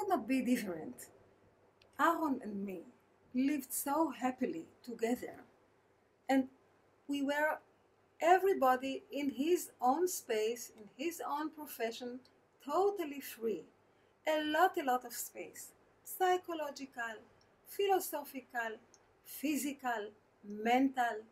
could not be different. Aharon and me lived so happily together, and we were everybody in his own space, in his own profession, totally free. A lot of space. Psychological, philosophical, physical, mental,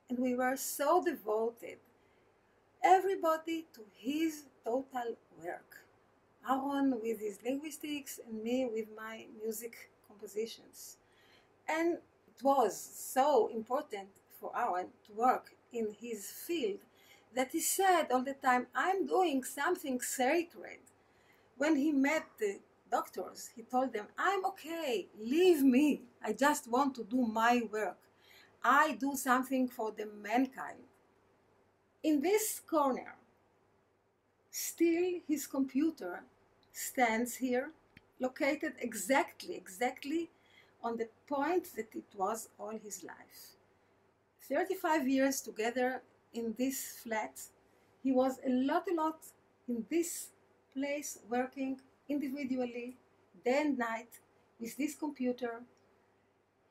and we were so devoted. Everybody to his total work. Aharon with his linguistics and me with my music compositions. And it was so important for Aharon to work in his field that he said all the time, I'm doing something sacred. When he met the doctors, he told them, I'm okay, leave me. I just want to do my work. I do something for the mankind. In this corner, still his computer stands here, located exactly on the point that it was all his life. 35 years together in this flat. He was a lot in this place, working individually, day and night, with this computer.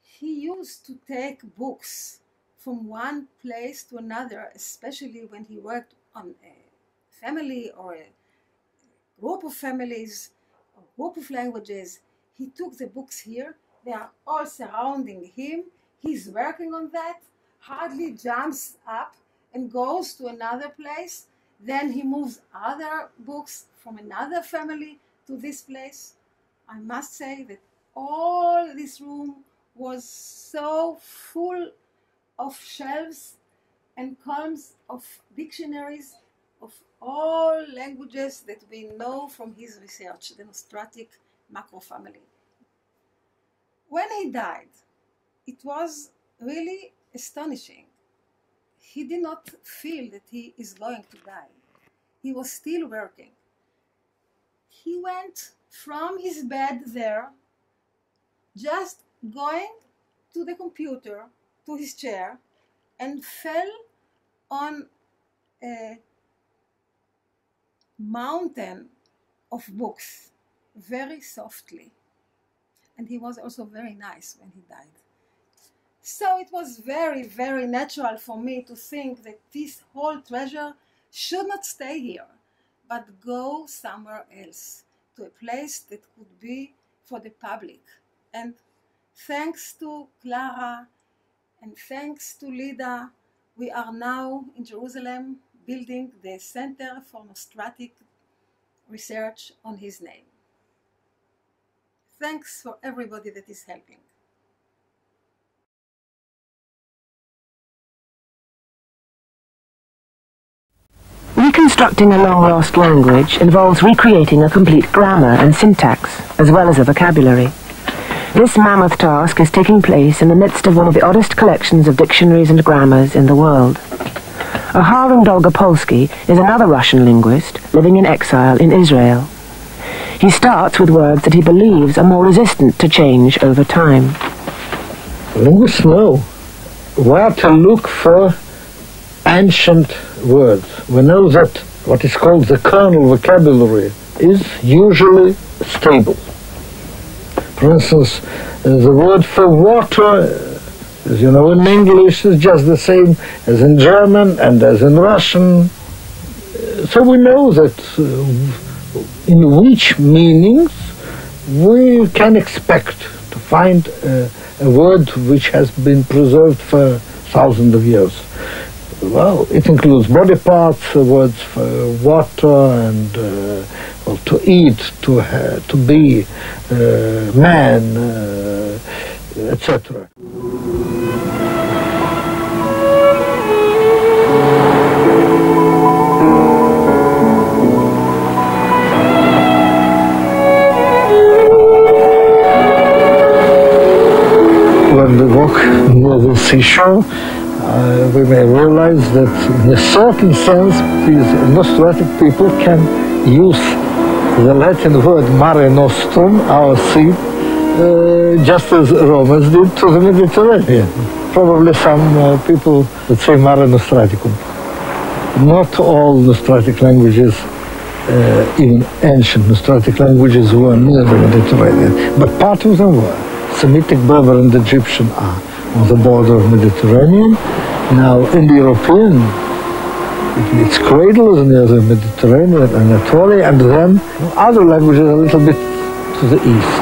He used to take books from one place to another, especially when he worked on a family or a group of families, or group of languages. He took the books here, they are all surrounding him, he's working on that, hardly jumps up and goes to another place, then he moves other books from another family to this place. I must say that all this room was so full of shelves and columns of dictionaries of all languages that we know from his research, the Nostratic macro family. When he died, it was really astonishing. He did not feel that he is going to die. He was still working. He went from his bed there, just going to the computer, to his chair, and fell on a mountain of books very softly. And he was also very nice when he died. So it was very natural for me to think that this whole treasure should not stay here, but go somewhere else, to a place that could be for the public. And thanks to Clara and thanks to Lida, we are now in Jerusalem building the Center for Nostratic Research on his name. Thanks for everybody that is helping. Reconstructing a long-lost language involves recreating a complete grammar and syntax, as well as a vocabulary. This mammoth task is taking place in the midst of one of the oddest collections of dictionaries and grammars in the world. Aharon Dolgopolsky is another Russian linguist living in exile in Israel. He starts with words that he believes are more resistant to change over time. Linguists know where to look for ancient words. We know that what is called the kernel vocabulary is usually stable. For instance, the word for water, as you know, in English is just the same as in German and as in Russian. So we know that in which meanings we can expect to find a word which has been preserved for thousands of years. Well, it includes body parts, words for water and well, to eat, to be, man, etc. When we walk near the seashore, we may realize that in a certain sense these Nostratic people can use the Latin word mare nostrum, our sea, just as Romans did to the Mediterranean. Probably some people would say mare nostraticum. Not all Nostratic languages even ancient Nostratic languages were near the Mediterranean, but part of them were. Semitic, Berber, and Egyptian are on the border of Mediterranean. Now, Indo-European, its cradle is near the Mediterranean, Anatolia, and then other languages a little bit to the east.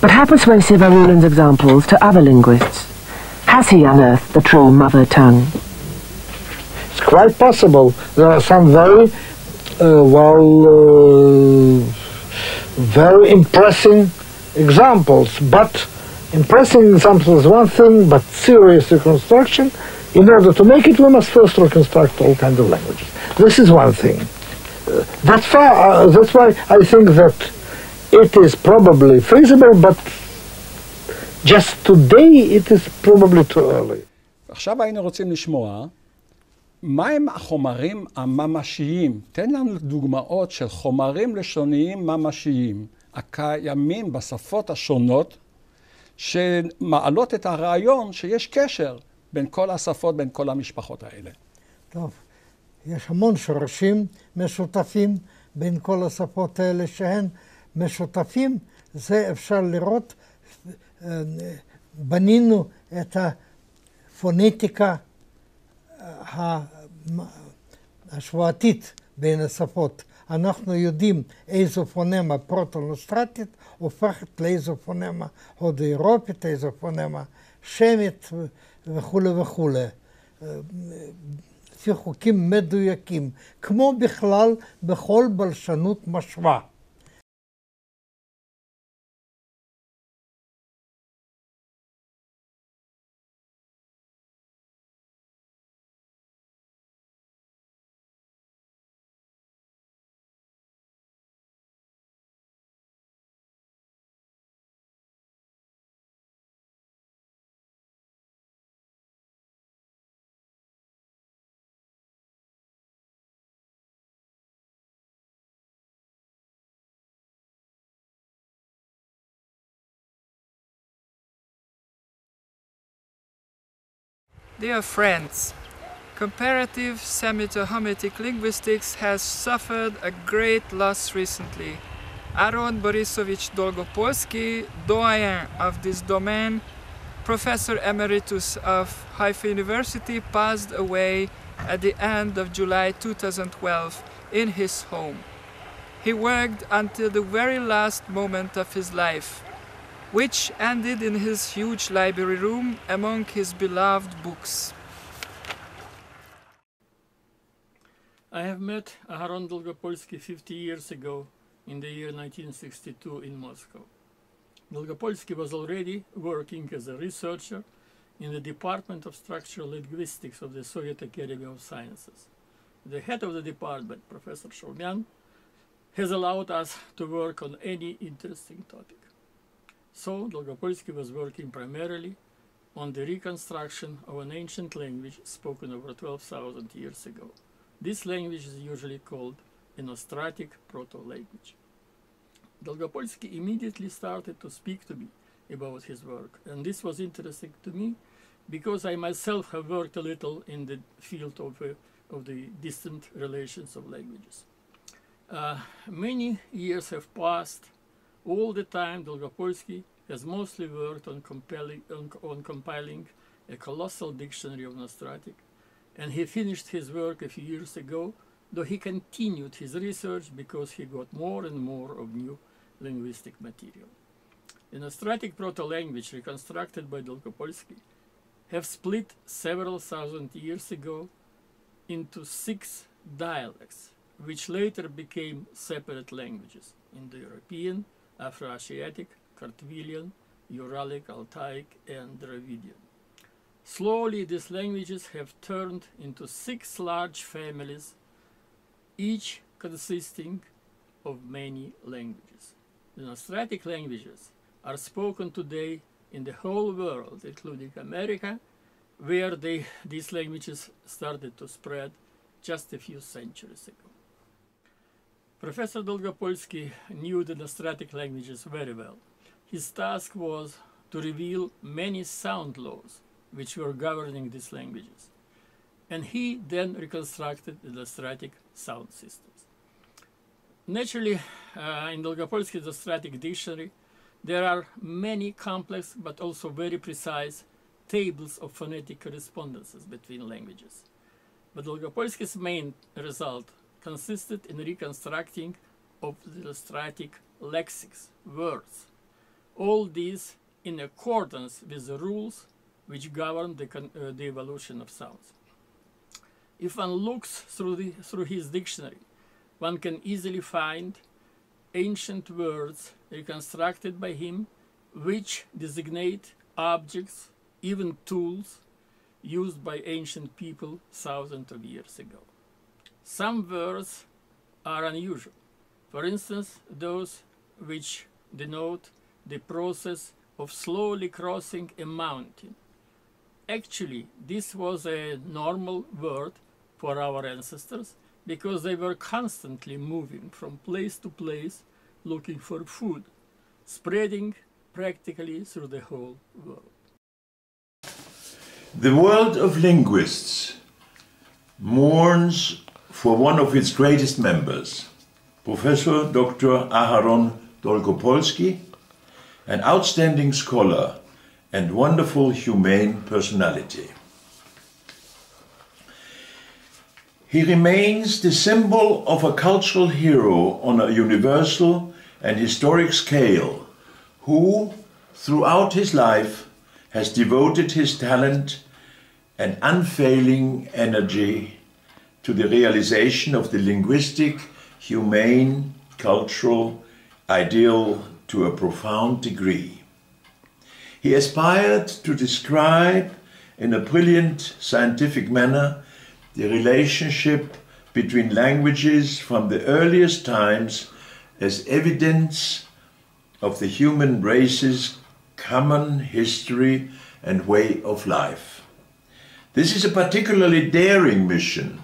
But how persuasive are Ruland's examples to other linguists? Has he unearthed the true mother tongue? It's quite possible. There are some very, very impressive examples, but impressing examples is one thing, but serious reconstruction, in order to make it, we must first reconstruct all kinds of languages. This is one thing. That's why I think that it is probably feasible, but just today it is probably too early. עכשיו היינו רוצים לשמוע מהם החומרים הממשיים. תן לנו דוגמאות של חומרים לשוניים ממשיים הקיימים בשפות השונות שמעלות את הרעיון שיש קשר בין כל השפות, בין כל המשפחות האלה. טוב, יש המון שורשים משותפים בין כל השפות האלה שהן משותפים. זה אפשר לראות, בנינו את הפונטיקה השוואתית בין השפות. אנחנו יודעים איזו פונמה פרוטו-נוסטרטית הופכת לאיזו פונמה הודו-אירופית, איזו פונמה שמית וכו' וכו'. לפי חוקים מדויקים, כמו בכלל בכל בלשנות משווה. Dear friends, comparative Semito-Hamitic linguistics has suffered a great loss recently. Aharon Borisovich Dolgopolsky, doyen of this domain, Professor Emeritus of Haifa University, passed away at the end of July 2012 in his home. He worked until the very last moment of his life, which ended in his huge library room among his beloved books. I have met Aharon Dolgopolsky 50 years ago in the year 1962 in Moscow. Dolgopolsky was already working as a researcher in the Department of Structural Linguistics of the Soviet Academy of Sciences. The head of the department, Professor Shulman, has allowed us to work on any interesting topic. So Dolgopolsky was working primarily on the reconstruction of an ancient language spoken over 12,000 years ago. This language is usually called a Nostratic proto-language. Dolgopolsky immediately started to speak to me about his work, and this was interesting to me because I myself have worked a little in the field of the distant relations of languages. Many years have passed. All the time, Dolgopolsky has mostly worked on compiling a colossal dictionary of Nostratic, and he finished his work a few years ago, though he continued his research because he got more and more of new linguistic material. The Nostratic proto-language reconstructed by Dolgopolsky have split several thousand years ago into 6 dialects, which later became separate languages: Indo-European, Afro-Asiatic, Kartvelian, Uralic, Altaic, and Dravidian. Slowly, these languages have turned into 6 large families, each consisting of many languages. The Nostratic languages are spoken today in the whole world, including America, where these languages started to spread just a few centuries ago. Professor Dolgopolsky knew the Nostratic languages very well. His task was to reveal many sound laws which were governing these languages. and he then reconstructed the Illustratic sound systems. Naturally, in Dolgopolsky's Illustratic dictionary, there are many complex but also very precise tables of phonetic correspondences between languages. But Dolgopolsky's main result consisted in reconstructing of the Illustratic lexics, words, all these in accordance with the rules which govern the evolution of sounds. If one looks through his dictionary, one can easily find ancient words reconstructed by him which designate objects, even tools, used by ancient people thousands of years ago. Some words are unusual. For instance, those which denote the process of slowly crossing a mountain. Actually, this was a normal word for our ancestors because they were constantly moving from place to place looking for food, spreading practically through the whole world. The world of linguists mourns for one of its greatest members, Professor Dr. Aharon Dolgopolsky, an outstanding scholar and wonderful humane personality. He remains the symbol of a cultural hero on a universal and historic scale, who, throughout his life, has devoted his talent and unfailing energy to the realization of the linguistic, humane, cultural ideal to a profound degree. He aspired to describe in a brilliant scientific manner the relationship between languages from the earliest times as evidence of the human race's common history and way of life. This is a particularly daring mission,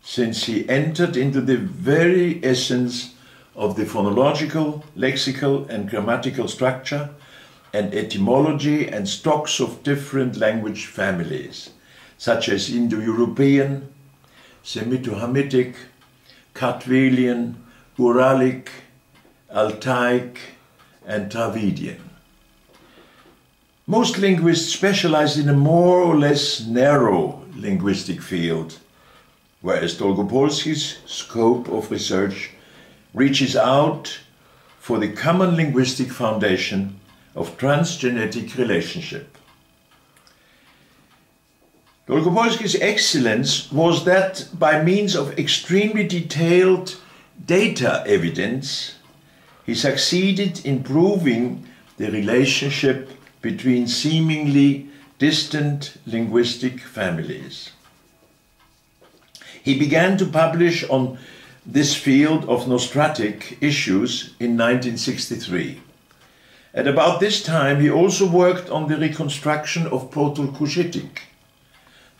since he entered into the very essence of the phonological, lexical and grammatical structure and etymology and stocks of different language families, such as Indo-European, Semito-Hamitic, Kartvelian, Uralic, Altaic and Dravidian. Most linguists specialize in a more or less narrow linguistic field, whereas Dolgopolsky's scope of research reaches out for the common linguistic foundation of transgenetic relationship. Dolgopolsky's excellence was that by means of extremely detailed data evidence, he succeeded in proving the relationship between seemingly distant linguistic families. He began to publish on this field of nostratic issues in 1963. At about this time, he also worked on the reconstruction of Proto-Cushitic,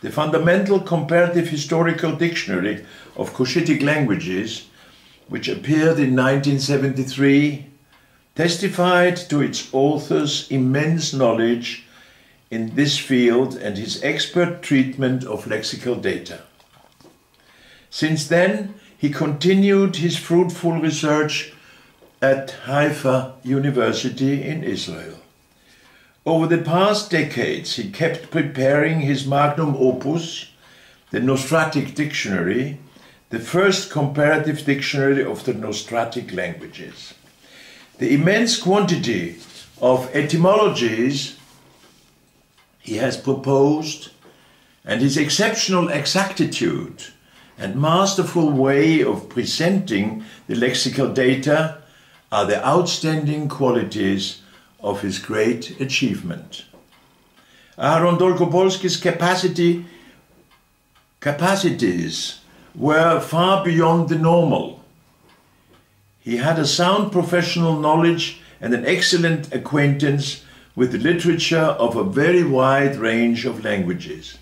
the fundamental comparative historical dictionary of Cushitic languages, which appeared in 1973, testified to its author's immense knowledge in this field and his expert treatment of lexical data. Since then, he continued his fruitful research at Haifa University in Israel. Over the past decades, he kept preparing his magnum opus, the Nostratic Dictionary, the first comparative dictionary of the Nostratic languages. The immense quantity of etymologies he has proposed and his exceptional exactitude and masterful way of presenting the lexical data are the outstanding qualities of his great achievement. Aharon Dolgopolsky's capacities were far beyond the normal. He had a sound professional knowledge and an excellent acquaintance with the literature of a very wide range of languages.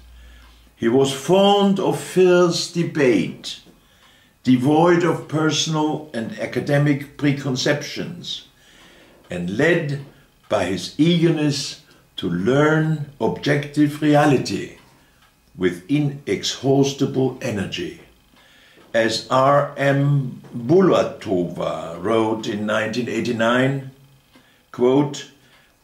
He was fond of fierce debate, devoid of personal and academic preconceptions, and led by his eagerness to learn objective reality with inexhaustible energy. As R.M. Bulatova wrote in 1989, quote,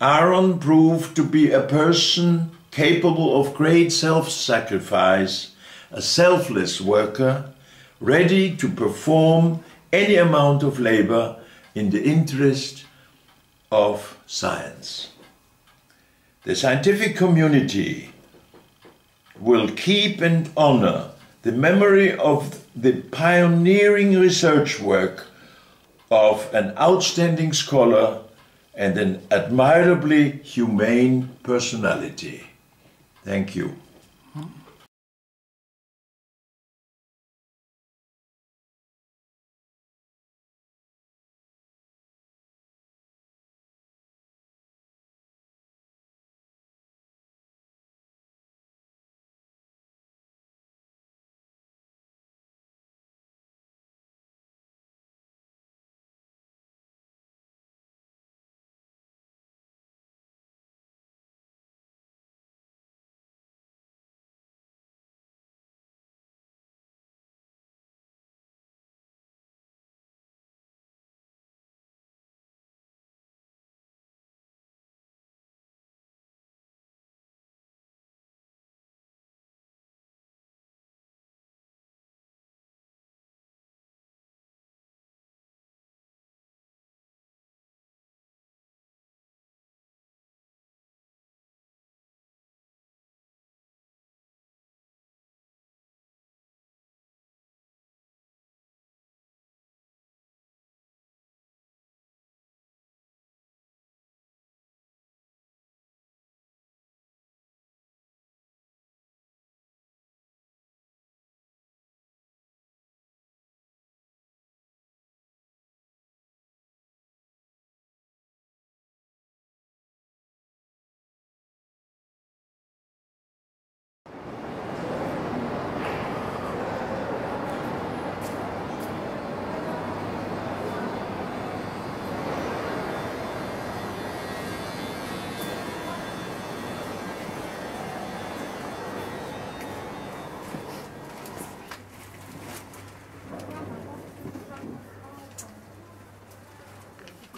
Aharon proved to be a person capable of great self-sacrifice, a selfless worker, ready to perform any amount of labor in the interest of science. The scientific community will keep and honor the memory of the pioneering research work of an outstanding scholar and an admirably humane personality. Thank you.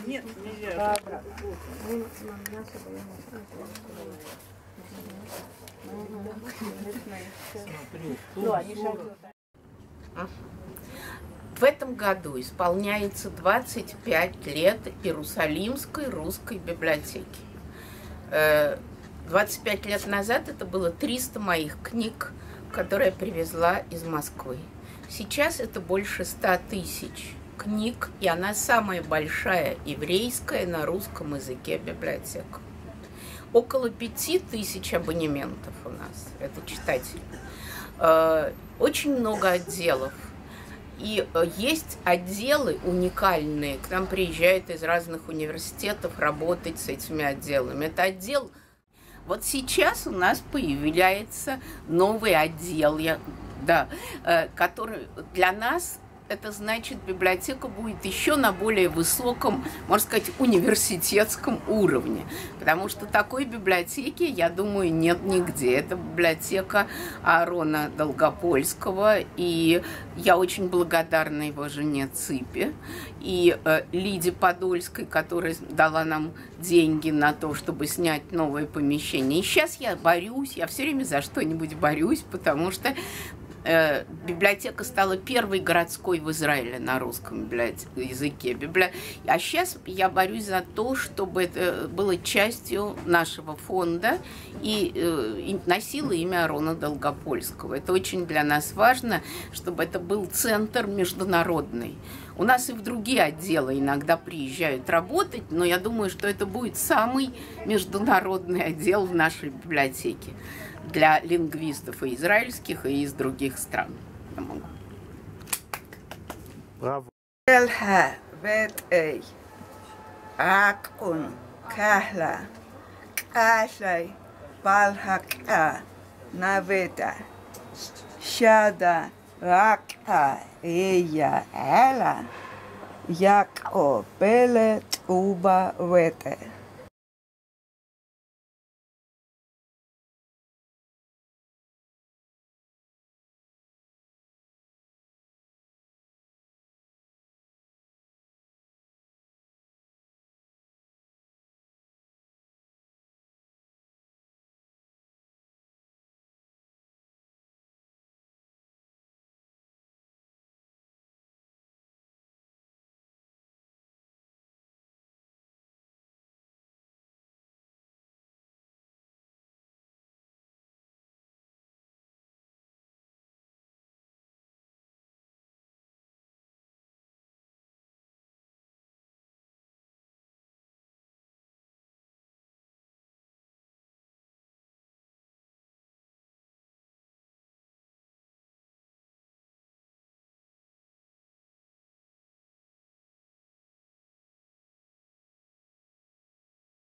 Нет, нельзя. В этом году исполняется 25 лет Иерусалимской русской библиотеки. 25 лет назад это было 300 моих книг, которые я привезла из Москвы. Сейчас это больше 100 тысяч книг, и она самая большая еврейская на русском языке библиотека. Около 5000 абонементов у нас, это читатели. Очень много отделов. И есть отделы уникальные, к нам приезжают из разных университетов работать с этими отделами. Это отдел... Вот сейчас у нас появляется новый отдел, который для нас... Это значит, библиотека будет еще на более высоком, можно сказать, университетском уровне. Потому что такой библиотеки, я думаю, нет нигде. Это библиотека Аharona Долгопольского. И я очень благодарна его жене Ципе и Лиде Подольской, которая дала нам деньги на то, чтобы снять новое помещение. И сейчас я борюсь, я все время за что-нибудь борюсь, потому что библиотека стала первой городской в Израиле на русском языке. А сейчас я борюсь за то, чтобы это было частью нашего фонда и носило имя Аharona Долгопольского. Это очень для нас важно, чтобы это был центр международный. У нас и в другие отделы иногда приезжают работать, но я думаю, что это будет самый международный отдел в нашей библиотеке для лингвистов и израильских, и из других стран. Браво. Яко пеле туба вете.